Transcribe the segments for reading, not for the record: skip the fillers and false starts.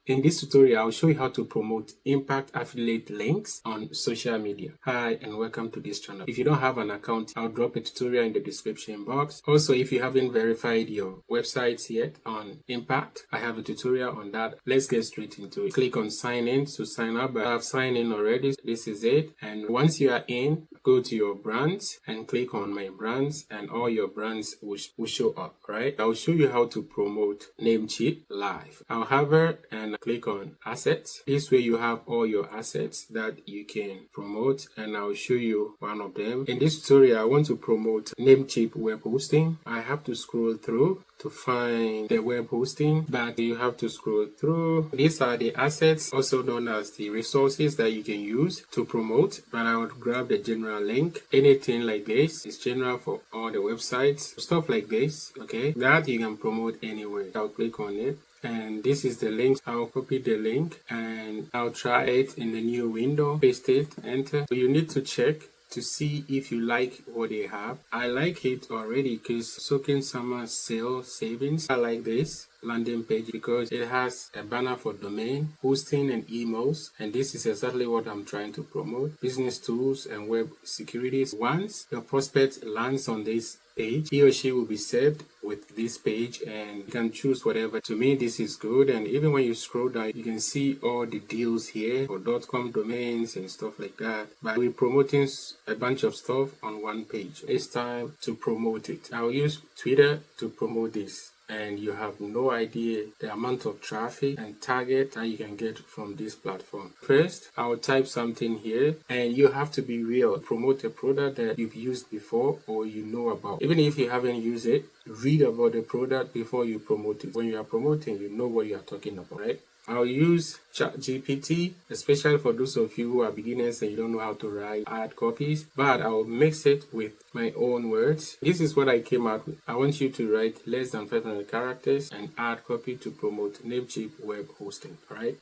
In this tutorial, I'll show you how to promote impact affiliate links on social media. Hi and welcome to this channel. If you don't have an account, I'll drop a tutorial in the description box. Also, if you haven't verified your websites yet on impact, I have a tutorial on that. Let's get straight into it. Click on sign in to sign up. I have signed in already. This is it. And once you are in, go to your brands and click on my brands and all your brands will show up, right? I'll show you how to promote Namecheap live. I'll hover and click on assets. This way you have all your assets that you can promote, and I'll show you one of them. In this tutorial, I want to promote Namecheap web hosting. I have to scroll through to find the web hosting, but you have to scroll through. These are the assets, also known as the resources that you can use to promote, but I would grab the general link. Anything like this is general for all the websites, stuff like this, okay, that you can promote anywhere. I'll click on it. And this is the link. I'll copy the link and I'll try it in the new window, paste it, enter. So you need to check to see if you like what they have. I like it already because soaking summer sale savings. I like this landing page because it has a banner for domain, hosting and emails, and this is exactly what I'm trying to promote. Business tools and web securities. Once your prospect lands on this page, he or she will be served with this page and you can choose whatever. To me, this is good, and even when you scroll down, you can see all the deals here for .com domains and stuff like that. But we're promoting a bunch of stuff on one page. It's time to promote it. I'll use Twitter to promote this. And you have no idea the amount of traffic and target that you can get from this platform. First, I'll type something here, and you have to be real. Promote a product that you've used before or you know about. Even if you haven't used it, read about the product before you promote it. When you are promoting, you know what you are talking about, right? I'll use ChatGPT, especially for those of you who are beginners and you don't know how to write ad copies, but I'll mix it with my own words. This is what I came out with. I want you to write less than 500 characters and ad copy to promote Namecheap web hosting, all right?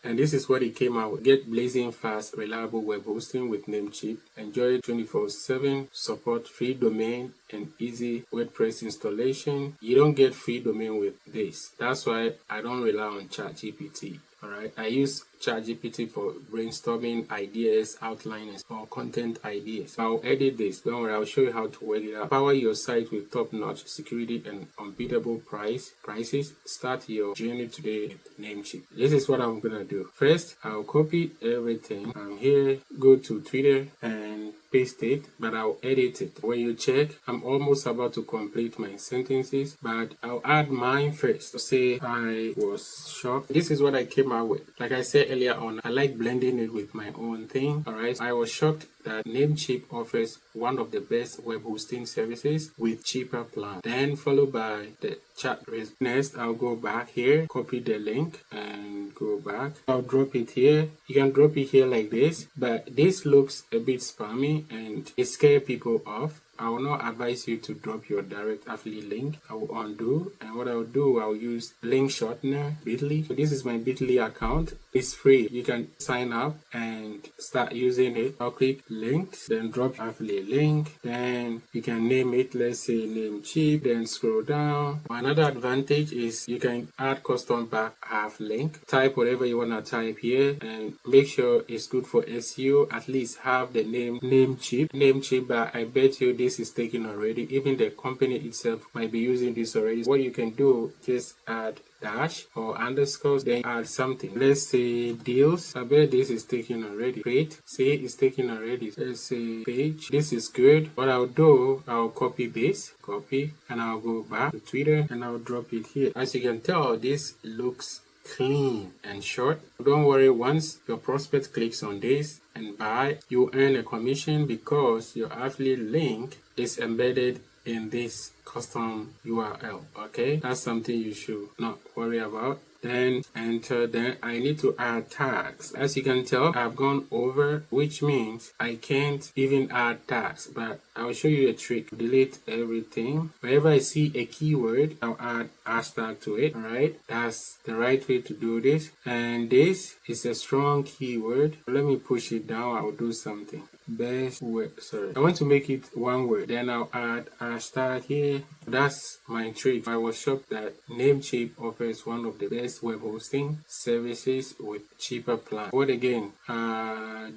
And this is what it came out with. Get blazing fast, reliable web hosting with Namecheap. Enjoy 24/7 support, free domain, and easy WordPress installation. You don't get free domain with this. That's why I don't rely on ChatGPT. Alright, I use ChatGPT for brainstorming ideas, outlines, or content ideas. I'll edit this. Don't worry, I'll show you how to work it out. Power your site with top-notch security and unbeatable prices. Start your journey today with Namecheap. This is what I'm gonna do. First, I'll copy everything. I'm here, go to Twitter and paste it, but I'll edit it. When you check, I'm almost about to complete my sentences, but I'll add mine first. Say I was shocked. This is what I came out with. Like I said earlier on, I like blending it with my own thing. Alright, I was shocked that Namecheap offers one of the best web hosting services with cheaper plans. Then followed by the chat. Next, I'll go back here, copy the link and go back. I'll drop it here. You can drop it here like this, but this looks a bit spammy and it scares people off. I will not advise you to drop your direct affiliate link. I will undo, and what I'll do, I'll use link shortener, Bitly. So this is my Bitly account. It's free. You can sign up and start using it. I'll click links, then drop affiliate link. Then you can name it, let's say Namecheap, then scroll down. Another advantage is you can add custom back half link. Type whatever you want to type here and make sure it's good for SEO. At least have the name Namecheap, but I bet you this is taken already. Even the company itself might be using this already. What you can do, just add dash or underscores, then add something. Let's say deals. I bet this is taken already. Great. See, it's taken already. Let's say page. This is good. What I'll do, I'll copy this, and I'll go back to Twitter and I'll drop it here. As you can tell, this looks clean and short. Don't worry, once your prospect clicks on this and buy, you earn a commission because your affiliate link is embedded in this custom URL. Okay, that's something you should not worry about. Then enter. Then I need to add tags. As you can tell, I've gone over, which means I can't even add tags, but I'll show you a trick. Delete everything. Whenever I see a keyword, I'll add hashtag to it. Alright, that's the right way to do this. And this is a strong keyword. Let me push it down. I'll do something. best word. Sorry, I want to make it one word. Then I'll add hashtag here. That's my trick. I was shocked that Namecheap offers one of the best web hosting services with cheaper plans. What again?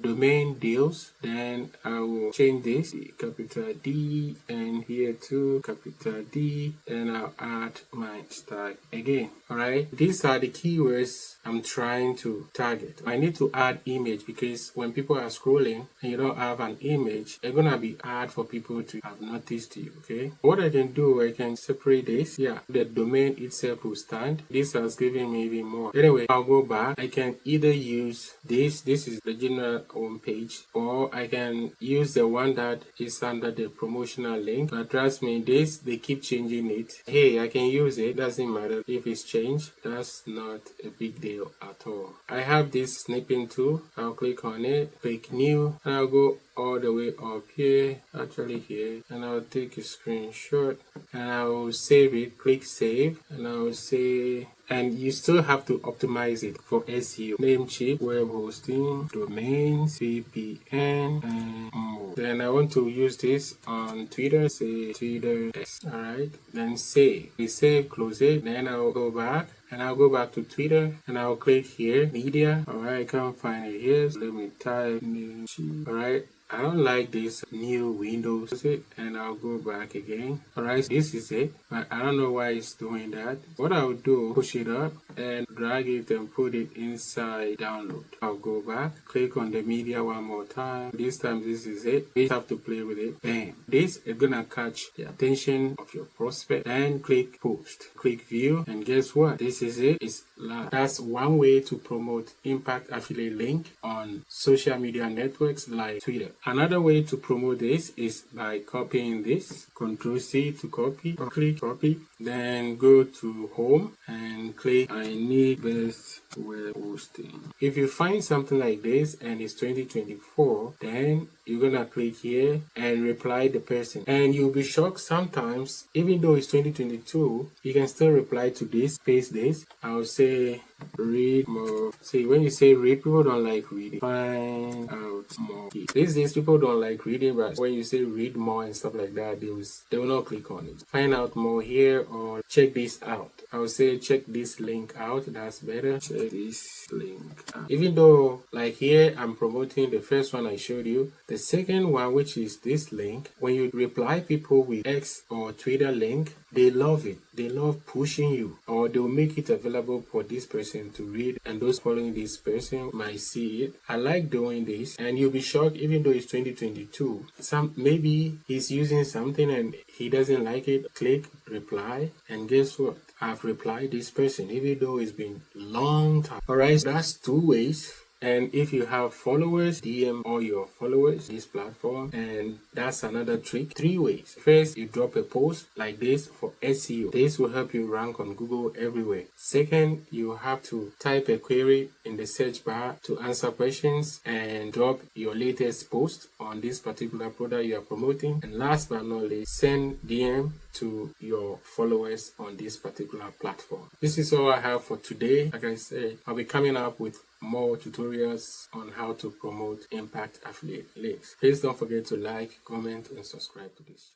Domain deals. Then I will change this capital D, and here too capital D. Then I'll add my tag again. Alright, these are the keywords I'm trying to target. I need to add image because when people are scrolling and you don't have an image, it's gonna be hard for people to have noticed you. Okay, what I can do, I can separate this. Yeah, the domain itself will stand. This has given me even more. Anyway, I'll go back. I can either use this is the general home page, or I can use the one that is under the promotional link. But trust me, they keep changing it. Hey, I can use it, doesn't matter if it's changed. That's not a big deal at all. I have this snipping tool. I'll click on it, click new, and I'll go all the way up here, actually here, and I'll take a screenshot and I'll save it. Click save, and I'll say, and you still have to optimize it for SEO. Namecheap, web hosting, domains, VPN, and more. Then I want to use this on Twitter, say Twitter X. Alright, then save. We save, close it, then I'll go back. And I'll go back to Twitter and I'll click here, media. Alright, I can't find it here. So let me type Namecheap. Alright, I don't like this new Windows, and I'll go back again. Alright, this is it, but I don't know why it's doing that. What I'll do, push it up and drag it and put it inside download. I'll go back, click on the media one more time. This time this is it. You have to play with it. Bam. This is gonna catch the attention of your prospect. Then click post, click view, and guess what? This is it. It's live. That's one way to promote impact affiliate link on social media networks like Twitter. Another way to promote this is by copying this. Control C to copy, or click copy, then go to home and click I need best web hosting. If you find something like this and it's 2024, then you're gonna click here and reply the person, and you'll be shocked sometimes, even though it's 2022, you can still reply to this, paste this. I'll say read more. See, when you say read, people don't like reading. Find out more. These days people don't like reading, but when you say read more and stuff like that, they will not click on it. Find out more here, or check this out. I would say check this link out. That's better. Check this link out. Even though like here I'm promoting the first one I showed you, the second one, which is this link, when you reply people with X or Twitter link, they love it. They love pushing you, or they'll make it available for this person to read, and those following this person might see it. I like doing this, and you'll be shocked, even though it's 2022. Maybe he's using something and he doesn't like it. Click reply, and guess what? I've replied this person, even though it's been a long time. Alright, so that's two ways. And if you have followers, DM all your followers this platform, and that's another trick. 3 ways. First, you drop a post like this for SEO. This will help you rank on Google everywhere. Second, you have to type a query in the search bar to answer questions and drop your latest post on this particular product you are promoting. And last but not least, send DM to your followers on this particular platform. This is all I have for today. Like I said, I'll be coming up with more tutorials on how to promote impact affiliate links. Please don't forget to like, comment, and subscribe to this.